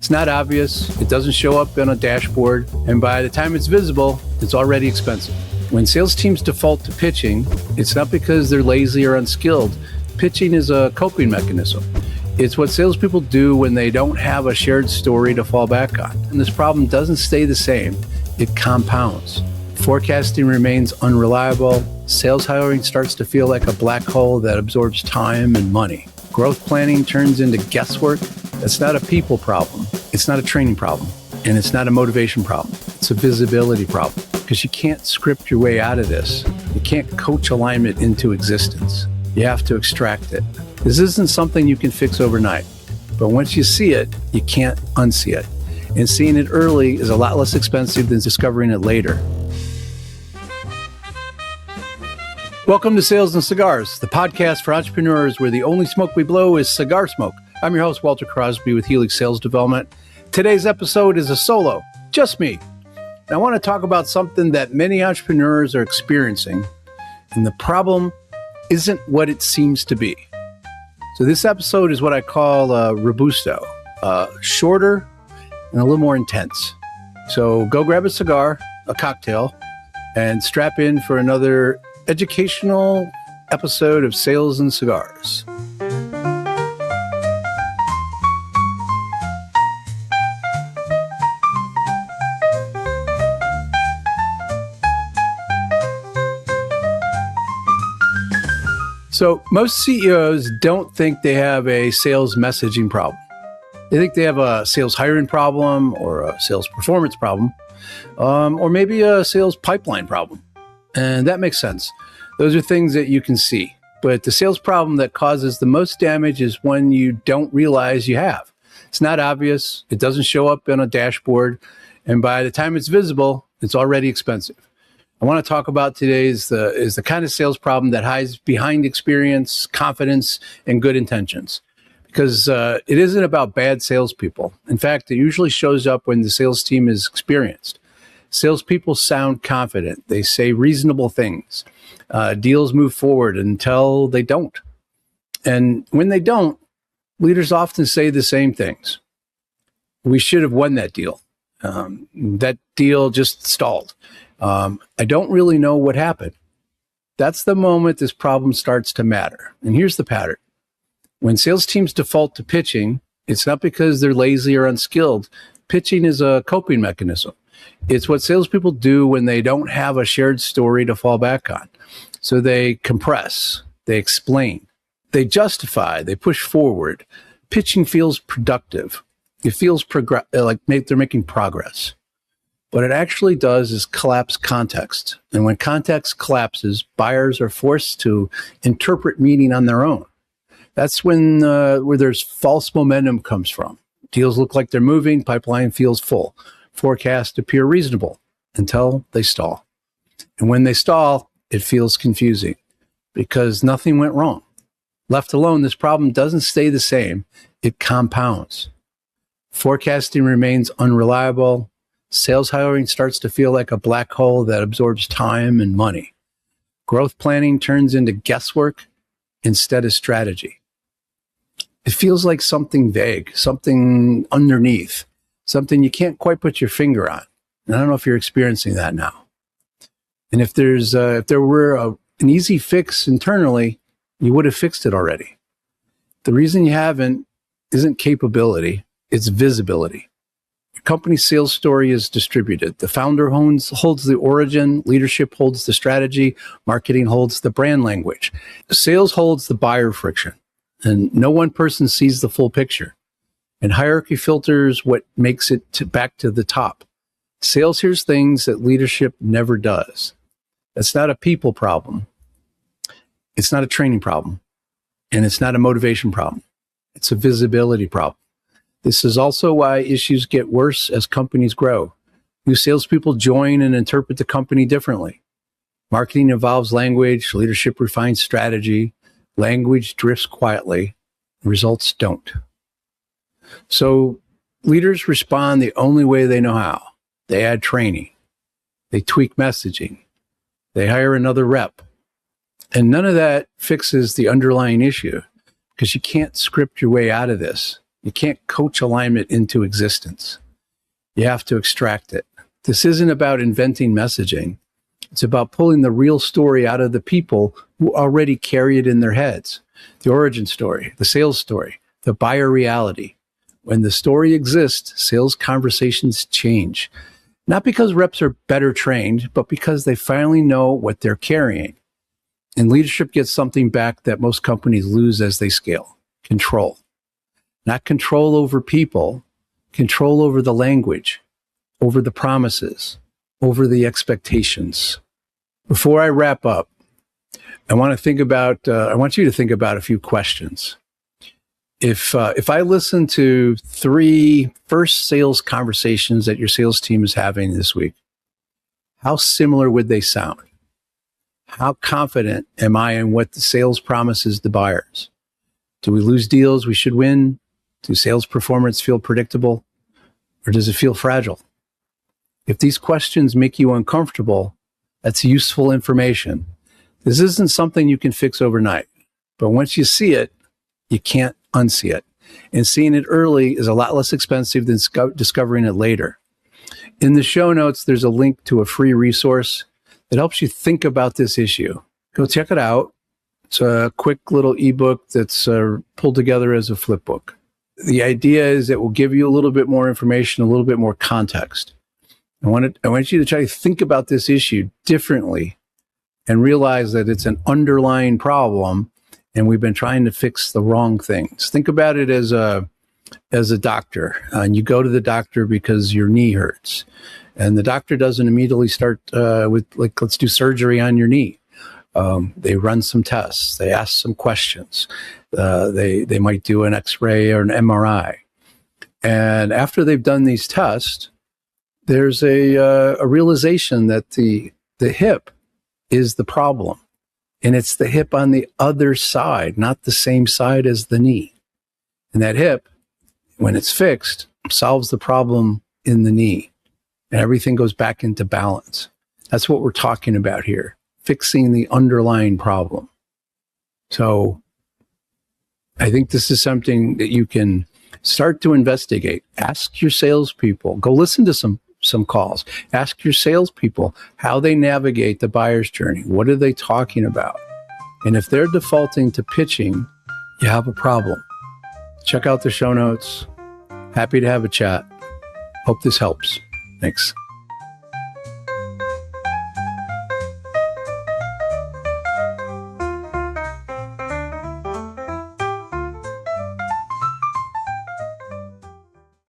It's not obvious, it doesn't show up on a dashboard, and by the time it's visible, it's already expensive. When sales teams default to pitching, it's not because they're lazy or unskilled. Pitching is a coping mechanism. It's what salespeople do when they don't have a shared story to fall back on. And this problem doesn't stay the same, it compounds. Forecasting remains unreliable. Sales hiring starts to feel like a black hole that absorbs time and money. Growth planning turns into guesswork. That's not a people problem. It's not a training problem. And it's not a motivation problem. It's a visibility problem. Because you can't script your way out of this. You can't coach alignment into existence. You have to extract it. This isn't something you can fix overnight. But once you see it, you can't unsee it. And seeing it early is a lot less expensive than discovering it later. Welcome to Sales and Cigars, the podcast for entrepreneurs where the only smoke we blow is cigar smoke. I'm your host, Walter Crosby with Helix Sales Development. Today's episode is a solo, just me. And I want to talk about something that many entrepreneurs are experiencing, and the problem isn't what it seems to be. So this episode is what I call Robusto, shorter and a little more intense. So go grab a cigar, a cocktail, and strap in for another educational episode of Sales and Cigars. So most CEOs don't think they have a sales messaging problem. They think they have a sales hiring problem or a sales performance problem, or maybe a sales pipeline problem. And that makes sense. Those are things that you can see. But the sales problem that causes the most damage is one you don't realize you have. It's not obvious. It doesn't show up on a dashboard. And by the time it's visible, it's already expensive. I want to talk about today is the kind of sales problem that hides behind experience, confidence, and good intentions. Because it isn't about bad salespeople. In fact, it usually shows up when the sales team is experienced. Salespeople sound confident. They say reasonable things. Deals move forward until they don't. And when they don't, leaders often say the same things. We should have won that deal. That deal just stalled. I don't really know what happened. That's the moment this problem starts to matter. And here's the pattern. When sales teams default to pitching, it's not because they're lazy or unskilled. Pitching is a coping mechanism. It's what salespeople do when they don't have a shared story to fall back on. So they compress, they explain, they justify, they push forward. Pitching feels productive. It feels like they're making progress. What it actually does is collapse context. And when context collapses, buyers are forced to interpret meaning on their own. That's when where there's false momentum comes from. Deals look like they're moving, pipeline feels full. Forecasts appear reasonable until they stall. And when they stall, it feels confusing because nothing went wrong. Left alone, this problem doesn't stay the same. It compounds. Forecasting remains unreliable. Sales hiring starts to feel like a black hole that absorbs time and money. Growth planning turns into guesswork instead of strategy. It feels like something vague, something underneath, something you can't quite put your finger on. And I don't know if you're experiencing that now. And if there were an easy fix internally, you would have fixed it already. The reason you haven't isn't capability, it's visibility. Your company's sales story is distributed. The founder holds the origin, leadership holds the strategy, marketing holds the brand language. Sales holds the buyer friction, and no one person sees the full picture. And hierarchy filters what makes it back to the top. Sales hears things that leadership never does. That's not a people problem. It's not a training problem. And it's not a motivation problem. It's a visibility problem. This is also why issues get worse as companies grow. New salespeople join and interpret the company differently. Marketing involves language, leadership refines strategy, language drifts quietly, results don't. So leaders respond the only way they know how. They add training. They tweak messaging. They hire another rep. And none of that fixes the underlying issue because you can't script your way out of this. You can't coach alignment into existence. You have to extract it. This isn't about inventing messaging. It's about pulling the real story out of the people who already carry it in their heads. The origin story, the sales story, the buyer reality. When the story exists, sales conversations change. Not because reps are better trained, but because they finally know what they're carrying. And leadership gets something back that most companies lose as they scale: control. Not control over people, control over the language, over the promises, over the expectations. Before I wrap up, I want you to think about a few questions. If I listen to 3 first sales conversations that your sales team is having this week, how similar would they sound? How confident am I in what the sales promises the buyers? Do we lose deals we should win? Do sales performance feel predictable? Or does it feel fragile? If these questions make you uncomfortable, that's useful information. This isn't something you can fix overnight, but once you see it, you can't unsee it. And seeing it early is a lot less expensive than discovering it later. In the show notes, there's a link to a free resource that helps you think about this issue. Go check it out. It's a quick little ebook that's pulled together as a flip book. The idea is it will give you a little bit more information, a little bit more context. I want you to try to think about this issue differently and realize that it's an underlying problem and we've been trying to fix the wrong things. Think about it as a doctor, and you go to the doctor because your knee hurts, and the doctor doesn't immediately start with let's do surgery on your knee. They run some tests, they ask some questions, they might do an X-ray or an MRI, and after they've done these tests, there's a realization that the hip is the problem. And it's the hip on the other side, not the same side as the knee. And that hip, when it's fixed, solves the problem in the knee. And everything goes back into balance. That's what we're talking about here, fixing the underlying problem. So I think this is something that you can start to investigate. Ask your salespeople. Go listen to some calls. Ask your salespeople how they navigate the buyer's journey. What are they talking about? And if they're defaulting to pitching, you have a problem. Check out the show notes. Happy to have a chat. Hope this helps. Thanks.